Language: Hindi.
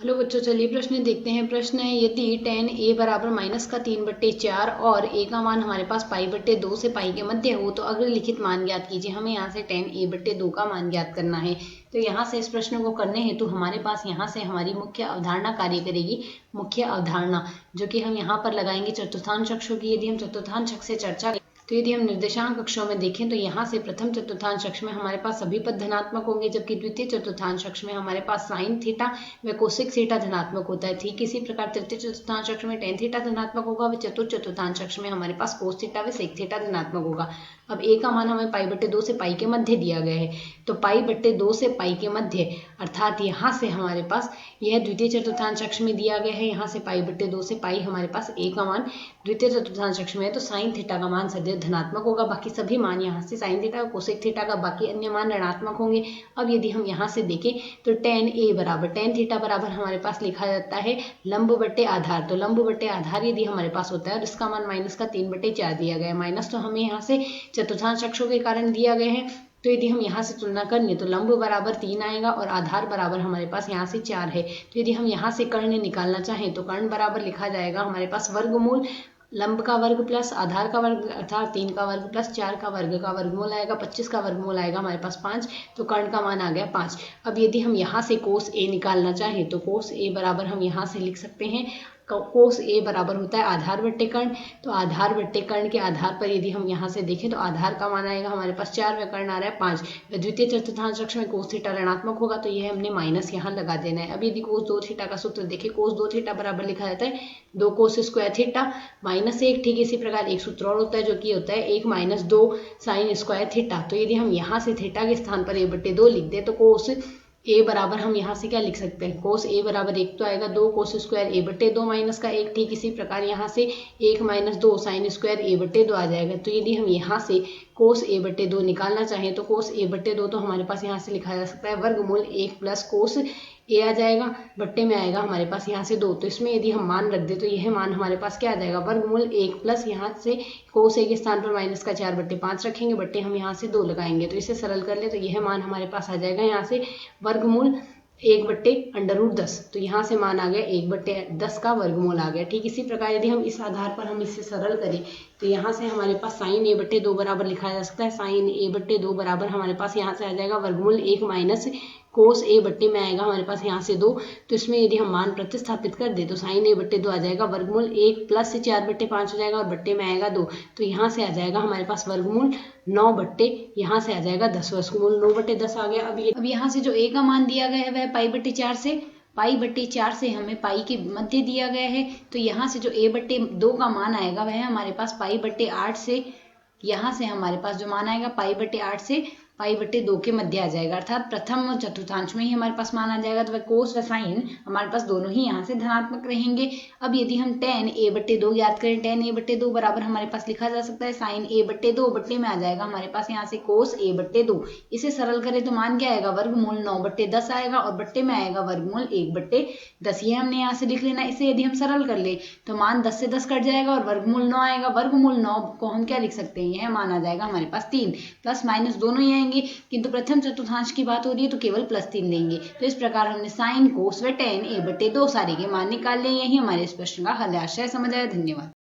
हेलो बच्चों, चलिए प्रश्न देखते हैं। प्रश्न है, यदि tan a बराबर -3/4 और a का मान हमारे पास π/2 से पाई के मध्य हो तो अग्रलिखित मान ज्ञात कीजिए। हमें यहाँ से tan a/2 का मान ज्ञात करना है। तो यहाँ से इस प्रश्न को करने हेतु हमारे पास यहाँ से हमारी मुख्य अवधारणा कार्य करेगी। मुख्य अवधारणा जो कि हम यहाँ पर लगाएंगे चतुर्थांश अक्षों की। यदि हम चतुर्थांश अक्ष से चर्चा तो यदि हम निर्देशांक कक्षों में देखें तो यहाँ से प्रथम चतुर्थांश अक्ष में हमारे पास सभी पद धनात्मक होंगे, जबकि द्वितीय चतुर्थांश अक्ष में हमारे पास साइन थीटा व कोसेक थीटा धनात्मक होता है। ठीक इसी प्रकार तृतीय चतुर्थांश अक्ष में टेन थीटा धनात्मक होगा व चतुर्थ चतुर्थांश अक्ष में हमारे पास कोस थीटा व सेक थीटा धनात्मक होगा। अब a का मान हमें π/2 से पाई के मध्य दिया गया है, तो π/2 से पाई के मध्य अर्थात यहाँ से हमारे पास यह द्वितीय चतुर्थांश अक्ष में दिया गया है। यहाँ से π/2 से पाई हमारे पास a का मान द्वितीय चतुर्थांश अक्ष में है, तो साइन थीटा का मान सदैव धनात्मक होगा। बाकी सभी मान यहाँ से साइन थीटा और कोसेक थीटा का बाकी अन्य मान ऋणात्मक होंगे। अब यदि हम यहाँ से देखें तो tan थीटा बराबर हमारे पास लिखा जाता है लंब बटे आधार। तो लंब बटे आधार यदि हमारे पास होता है और इसका मान -3/4 दिया गया है। माइनस तो हमें यहाँ से चतुर्थांश अक्षों के कारण दिया गया है, तो यदि हम यहाँ से तुलना करें तो लंब बराबर 3 आएगा और आधार बराबर हमारे पास यहाँ से 4 है। तो यदि हम यहाँ से कर्ण निकालना चाहें तो कर्ण बराबर लिखा जाएगा हमारे पास वर्गमूल लंब का वर्ग प्लस आधार का वर्ग अर्थात 3 का वर्ग प्लस 4 का वर्ग का वर्गमूल आएगा। 25 का वर्गमूल आएगा हमारे पास 5, तो कर्ण का मान आ गया 5। अब यदि हम यहाँ से कोस a निकालना चाहें तो कोस a बराबर हम यहाँ से लिख सकते हैं कोस a बराबर होता है आधार बट्टे कर्ण। तो आधार बट्टे कर्ण के आधार पर यदि हम यहाँ से देखें तो आधार का मान आएगा हमारे पास 4 व कर्ण आ रहा है 5। द्वितीय चतुर्थांश अक्ष में कोस थीटा ऋणात्मक होगा, तो यह हमने माइनस यहाँ लगा देना है। अब यदि कोस 2 थीटा का सूत्र देखें, कोस 2 थीटा बराबर लिखा जाता है 2 कोस स्क्वायर थीटा -1। ठीक इसी प्रकार एक सूत्र और होता है जो कि होता है 1 - 2 साइन स्क्वायर थीटा। तो यदि हम यहाँ से थीटा के स्थान पर a/2 लिख दे तो कोस a बराबर हम यहाँ से क्या लिख सकते हैं, कोस a बराबर 1 तो आएगा 2 कोस स्क्वायर a/2 माइनस का 1। ठीक इसी प्रकार यहाँ से 1 - 2 साइन स्क्वायर a/2 आ जाएगा। तो यदि हम यहाँ से कोस a/2 निकालना चाहें तो कोस a/2 तो हमारे पास यहाँ से लिखा जा सकता है वर्गमूल 1 प्लस कोस a आ जाएगा, बट्टे में आएगा हमारे पास यहाँ से 2। तो इसमें यदि हम मान रख दे तो यह मान हमारे पास क्या आ जाएगा वर्गमूल 1 प्लस यहाँ से कोस a के स्थान पर -4/5 रखेंगे, बट्टे हम यहाँ से 2 लगाएंगे। तो इसे सरल कर ले तो यह मान हमारे पास आ जाएगा यहाँ से वर्गमूल 1/√10। तो यहाँ से मान आ गया 1/10 का वर्गमूल आ गया। ठीक इसी प्रकार यदि हम इस आधार पर हम इसे सरल करें तो यहाँ से हमारे पास साइन a/2 बराबर लिखा जा सकता है साइन a/2 बराबर हमारे पास यहाँ से आ जाएगा वर्गमूल 1 माइनस कोस a बट्टे में आएगा हमारे पास यहाँ से 2। तो इसमें यदि हम मान प्रतिस्थापित कर दे तो साइन a/2 आ जाएगा वर्गमूल 1 प्लस 4/5 हो जाएगा और बट्टे में आएगा 2। तो यहाँ से आ जाएगा हमारे पास वर्गमूल 9 बट्टे यहाँ से आ जाएगा 10। वर्गमूल 9/10 आ गया। अब यहाँ से जो a का मान दिया गया है वह π/4 से हमें पाई के मध्य दिया गया है। तो यहाँ से जो a/2 का मान आएगा वह हमारे पास π/8 से यहाँ से हमारे पास जो मान आएगा π/8 से π/2 के मध्य आ जाएगा, अर्थात प्रथम चतुर्थांश में ही हमारे पास मान आ जाएगा। तो वह कोस व साइन हमारे पास दोनों ही यहाँ से धनात्मक रहेंगे। अब यदि हम tan a/2 याद करें, tan a/2 बराबर हमारे पास लिखा जा सकता है साइन a/2 बट्टे में आ जाएगा हमारे पास यहाँ से कोस a/2। इसे सरल करें तो मान क्या आएगा वर्गमूल 9/10 आएगा और बट्टे में आएगा वर्गमूल 1/10। ये हमने यहाँ से लिख लेना। इसे यदि हम सरल कर ले तो मान 10 से 10 कट जाएगा और वर्गमूल 9 आएगा। वर्गमूल 9 को हम क्या लिख सकते हैं, यह मान आ जाएगा हमारे पास 3। प्लस माइनस दोनों ही आएंगे, किंतु प्रथम चतुर्थांश की बात हो रही है तो केवल +3 लेंगे। तो इस प्रकार हमने साइन कोस व tan a/2 सारे के मान निकाल लिए। यही हमारे इस प्रश्न का हल आशय समझ आया। धन्यवाद।